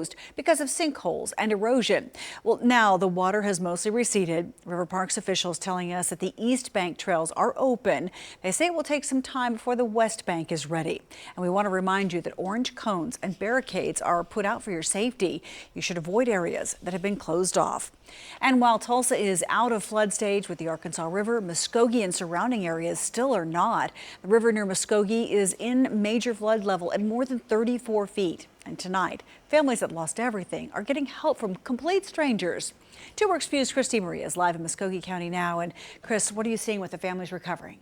closed because of sinkholes and erosion. Well, now the water has mostly receded. River Parks officials telling us that the East Bank trails are open. They say it will take some time before the West Bank is ready. And we want to remind you that orange cones and barricades are put out for your safety. You should avoid areas that have been closed off. And while Tulsa is out of flood stage with the Arkansas River, Muskogee and surrounding areas still are not. The river near Muskogee is in major flood level at more than 34 feet. And tonight, families that lost everything are getting help from complete strangers. 2 Works View's Christy Maria is live in Muskogee County now. And Chris, what are you seeing with the families recovering?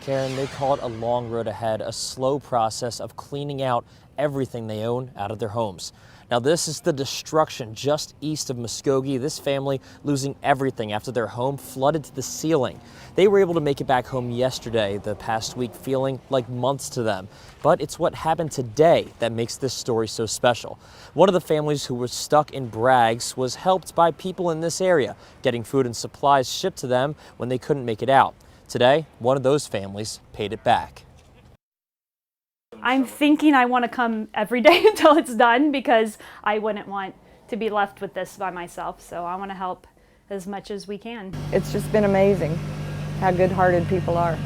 Karen, they call it a long road ahead, a slow process of cleaning out everything they own out of their homes. Now, this is the destruction just east of Muskogee. This family losing everything after their home flooded to the ceiling. They were able to make it back home yesterday, the past week feeling like months to them. But it's what happened today that makes this story so special. One of the families who was stuck in Braggs was helped by people in this area, getting food and supplies shipped to them when they couldn't make it out. Today, one of those families paid it back. I'm thinking I want to come every day until it's done because I wouldn't want to be left with this by myself. So I want to help as much as we can. It's just been amazing how good-hearted people are.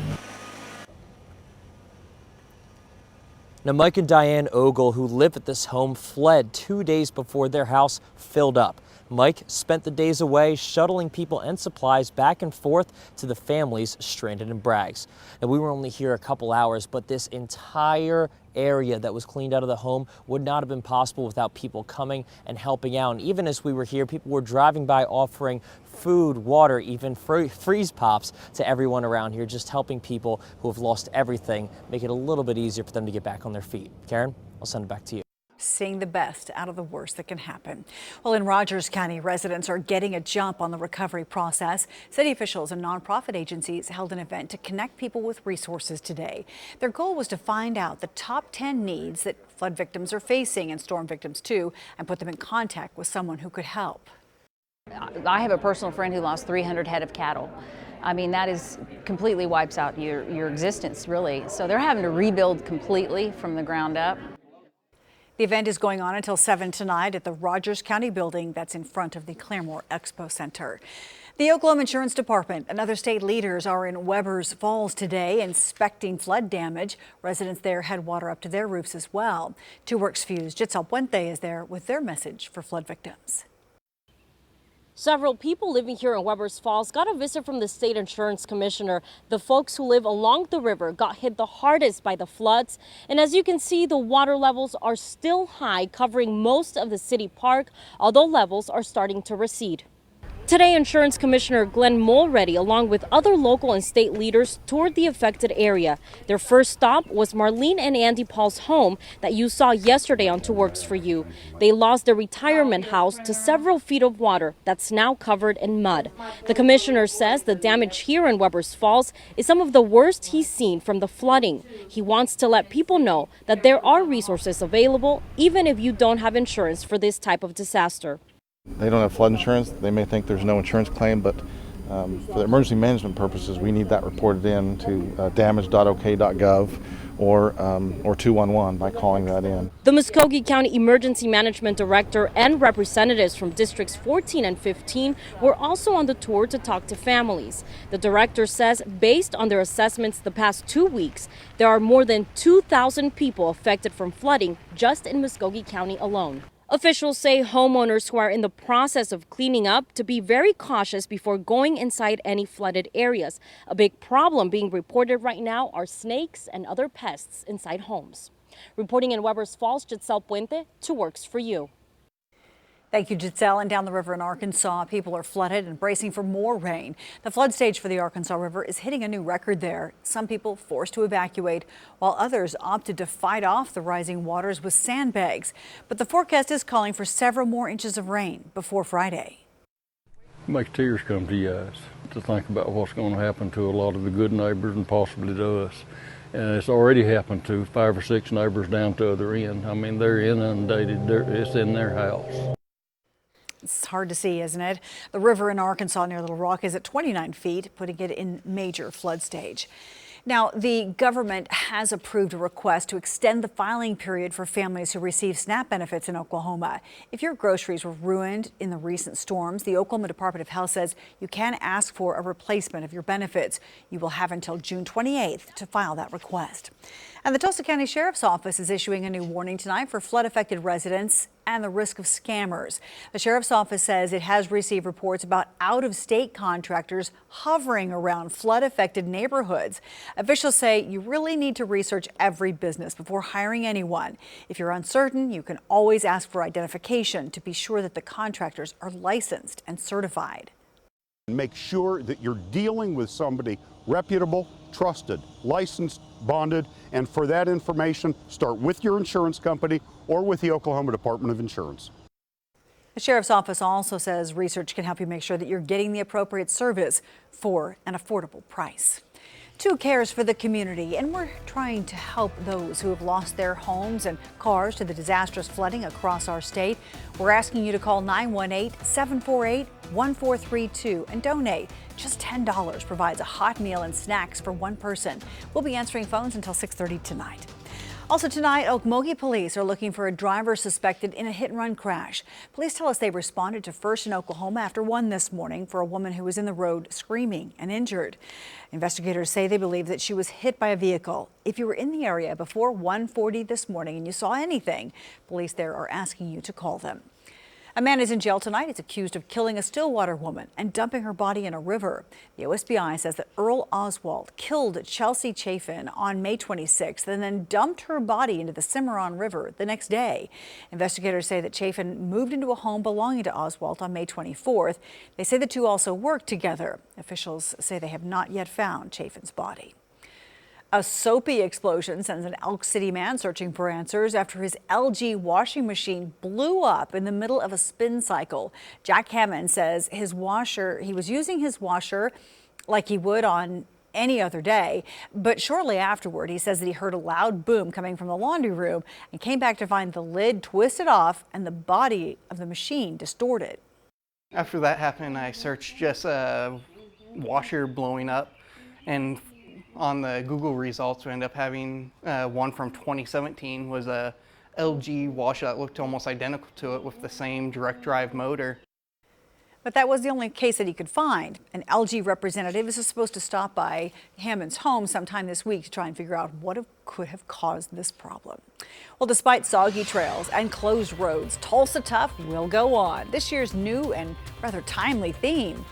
Now, Mike and Diane Ogle, who live at this home, fled 2 days before their house filled up. Mike spent the days away shuttling people and supplies back and forth to the families stranded in Braggs. And we were only here a couple hours, but this entire area that was cleaned out of the home would not have been possible without people coming and helping out. And even as we were here, people were driving by offering food, water, even freeze pops to everyone around here, just helping people who have lost everything, make it a little bit easier for them to get back on their feet. Karen, I'll send it back to you. Seeing the best out of the worst that can happen. Well, in Rogers County, residents are getting a jump on the recovery process. City officials and nonprofit agencies held an event to connect people with resources today. Their goal was to find out the top 10 needs that flood victims are facing, and storm victims too, and put them in contact with someone who could help. I have a personal friend who lost 300 head of cattle. I mean, that is completely wipes out your existence, really. So they're having to rebuild completely from the ground up. The event is going on until 7 tonight at the Rogers County building that's in front of the Claremore Expo Center. The Oklahoma Insurance Department and other state leaders are in Weber's Falls today inspecting flood damage. Residents there had water up to their roofs as well. 2 Works View's Jitsal Puente is there with their message for flood victims. Several people living here in Weber's Falls got a visit from the state insurance commissioner. The folks who live along the river got hit the hardest by the floods. And as you can see, the water levels are still high, covering most of the city park, although levels are starting to recede. Today, Insurance Commissioner Glenn Mulready, along with other local and state leaders, toured the affected area. Their first stop was Marlene and Andy Paul's home that you saw yesterday on 2 Works for You. They lost their retirement house to several feet of water that's now covered in mud. The commissioner says the damage here in Weber's Falls is some of the worst he's seen from the flooding. He wants to let people know that there are resources available, even if you don't have insurance for this type of disaster. They don't have flood insurance. They may think there's no insurance claim, but for the emergency management purposes, we need that reported in to damage.ok.gov or 211 by calling that in. The Muskogee County Emergency Management Director and representatives from Districts 14 and 15 were also on the tour to talk to families. The director says based on their assessments the past 2 weeks, there are more than 2,000 people affected from flooding just in Muskogee County alone. Officials say homeowners who are in the process of cleaning up to be very cautious before going inside any flooded areas. A big problem being reported right now are snakes and other pests inside homes. Reporting in Weber's Falls, Jitsal Puente, 2 Works for You. Thank you, Giselle. And down the river in Arkansas, people are flooded and bracing for more rain. The flood stage for the Arkansas River is hitting a new record there. Some people forced to evacuate, while others opted to fight off the rising waters with sandbags. But the forecast is calling for several more inches of rain before Friday. It makes tears come to your eyes to think about what's going to happen to a lot of the good neighbors and possibly to us. And it's already happened to 5 or 6 neighbors down to the other end. I mean, they're inundated. It's in their house. It's hard to see, isn't it? The river in Arkansas near Little Rock is at 29 feet, putting it in major flood stage. Now, the government has approved a request to extend the filing period for families who receive SNAP benefits in Oklahoma. If your groceries were ruined in the recent storms, the Oklahoma Department of Health says you can ask for a replacement of your benefits. You will have until June 28th to file that request. And the Tulsa County Sheriff's Office is issuing a new warning tonight for flood-affected residents and the risk of scammers. The Sheriff's Office says it has received reports about out-of-state contractors hovering around flood-affected neighborhoods. Officials say you really need to research every business before hiring anyone. If you're uncertain, you can always ask for identification to be sure that the contractors are licensed and certified. Make sure that you're dealing with somebody reputable, trusted, licensed, bonded, and for that information, start with your insurance company or with the Oklahoma Department of Insurance. The Sheriff's Office also says research can help you make sure that you're getting the appropriate service for an affordable price. 2 cares for the community, and we're trying to help those who have lost their homes and cars to the disastrous flooding across our state. We're asking you to call 918-748-1432 and donate. Just $10 provides a hot meal and snacks for one person. We'll be answering phones until 6:30 tonight. Also tonight, Okmulgee police are looking for a driver suspected in a hit-and-run crash. Police tell us they responded to First in Oklahoma after 1 this morning for a woman who was in the road screaming and injured. Investigators say they believe that she was hit by a vehicle. If you were in the area before 1:40 this morning and you saw anything, police there are asking you to call them. A man is in jail tonight. He's accused of killing a Stillwater woman and dumping her body in a river. The OSBI says that Earl Oswald killed Chelsea Chafin on May 26th and then dumped her body into the Cimarron River the next day. Investigators say that Chafin moved into a home belonging to Oswald on May 24th. They say the two also worked together. Officials say they have not yet found Chafin's body. A soapy explosion sends an Elk City man searching for answers after his LG washing machine blew up in the middle of a spin cycle. Jack Hammond says he was using his washer like he would on any other day, but shortly afterward, he says that he heard a loud boom coming from the laundry room and came back to find the lid twisted off and the body of the machine distorted. After that happened, I searched just a washer blowing up, and on the Google results, we ended up having one from 2017 was a LG washer that looked almost identical to it with the same direct drive motor. But that was the only case that he could find. An LG representative is supposed to stop by Hammond's home sometime this week to try and figure out what could have caused this problem. Well, despite soggy trails and closed roads, Tulsa Tough will go on. This year's new and rather timely theme.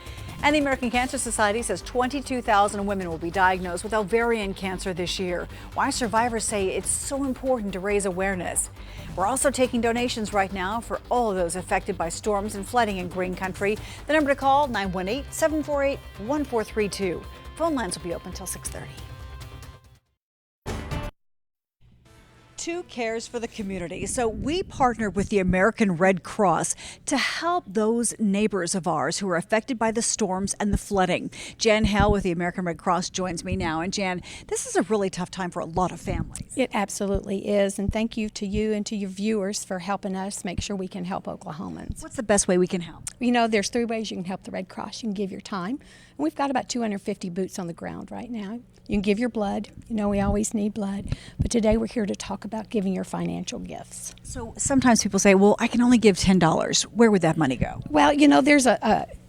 And the American Cancer Society says 22,000 women will be diagnosed with ovarian cancer this year. Why survivors say it's so important to raise awareness. We're also taking donations right now for all of those affected by storms and flooding in Green Country. The number to call, 918-748-1432. Phone lines will be open until 6:30. 2 cares for the community. So we partner with the American Red Cross to help those neighbors of ours who are affected by the storms and the flooding. Jan Hale with the American Red Cross joins me now. And Jan, this is a really tough time for a lot of families. It absolutely is. And thank you to you and to your viewers for helping us make sure we can help Oklahomans. What's the best way we can help? You know, there's 3 ways you can help the Red Cross. You can give your time. And we've got about 250 boots on the ground right now. You can give your blood. You know, we always need blood. But today we're here to talk about giving your financial gifts. So sometimes people say, well, I can only give $10. Where would that money go? Well, you know, there's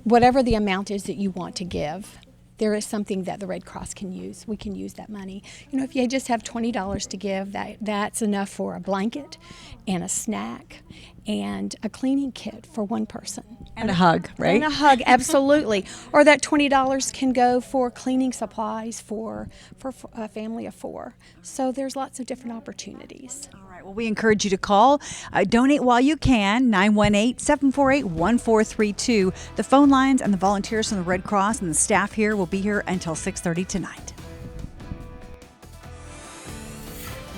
whatever the amount is that you want to give, there is something that the Red Cross can use. We can use that money. You know, if you just have $20 to give, that's enough for a blanket and a snack and a cleaning kit for one person. And a hug, right? And a hug, absolutely. Or that $20 can go for cleaning supplies for a family of 4. So there's lots of different opportunities. All right. Well, we encourage you to call. Donate while you can. 918-748-1432. The phone lines and the volunteers from the Red Cross and the staff here will be here until 6:30 tonight.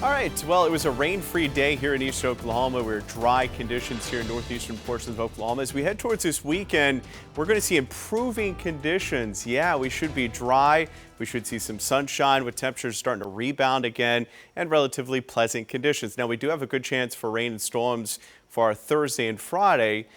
All right, well, it was a rain-free day here in East Oklahoma. We're dry conditions here in northeastern portions of Oklahoma. As we head towards this weekend, we're going to see improving conditions. Yeah, we should be dry. We should see some sunshine with temperatures starting to rebound again and relatively pleasant conditions. Now, we do have a good chance for rain and storms for our Thursday and Friday.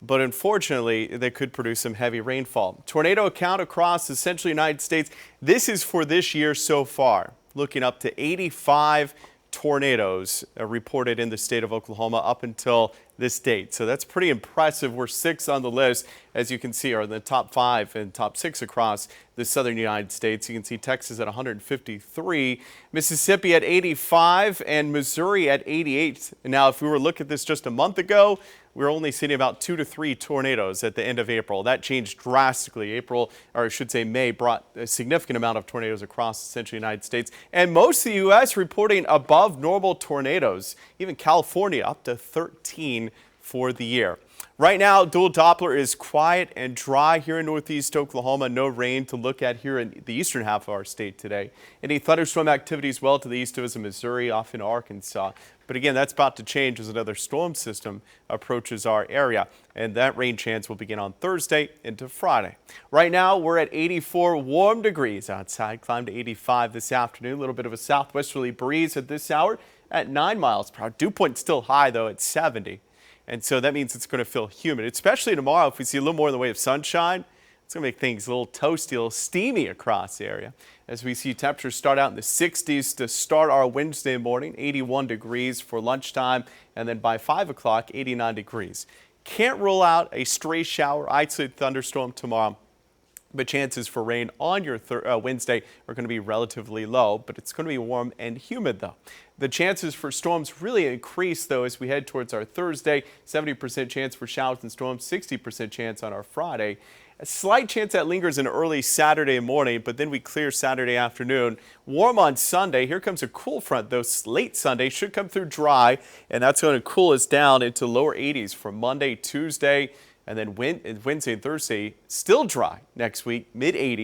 but unfortunately, they could produce some heavy rainfall. Tornado count across the central United States. This is for this year so far, looking up to 85 tornadoes reported in the state of Oklahoma up until this date. So that's pretty impressive. We're 6th on the list, as you can see, are in the top 5 and top 6 across the southern United States. You can see Texas at 153, Mississippi at 85, and Missouri at 88. Now, if we were to look at this just a month ago, we were only seeing about 2 to 3 tornadoes at the end of April. That changed drastically. April, or I should say May, brought a significant amount of tornadoes across the central United States. And most of the U.S. reporting above normal tornadoes. Even California up to 13 for the year. Right now, dual Doppler is quiet and dry here in northeast Oklahoma. No rain to look at here in the eastern half of our state today. Any thunderstorm activity as well to the east of us in Missouri, off in Arkansas. But again, that's about to change as another storm system approaches our area. And that rain chance will begin on Thursday into Friday. Right now, we're at 84 warm degrees outside. Climb to 85 this afternoon. A little bit of a southwesterly breeze at this hour at 9 miles per hour. Dew point still high, though, at 70. And so that means it's going to feel humid, especially tomorrow. If we see a little more in the way of sunshine, it's going to make things a little toasty, a little steamy across the area. As we see temperatures start out in the 60s to start our Wednesday morning, 81 degrees for lunchtime, and then by 5 o'clock, 89 degrees. Can't rule out a stray shower, isolated thunderstorm tomorrow, but chances for rain on your Wednesday are going to be relatively low, but it's going to be warm and humid, though. The chances for storms really increase, though, as we head towards our Thursday. 70% chance for showers and storms, 60% chance on our Friday. A slight chance that lingers in early Saturday morning, but then we clear Saturday afternoon. Warm on Sunday. Here comes a cool front, though. Late Sunday should come through dry, and that's going to cool us down into lower 80s for Monday, Tuesday, and then Wednesday and Thursday, still dry next week, mid-80s.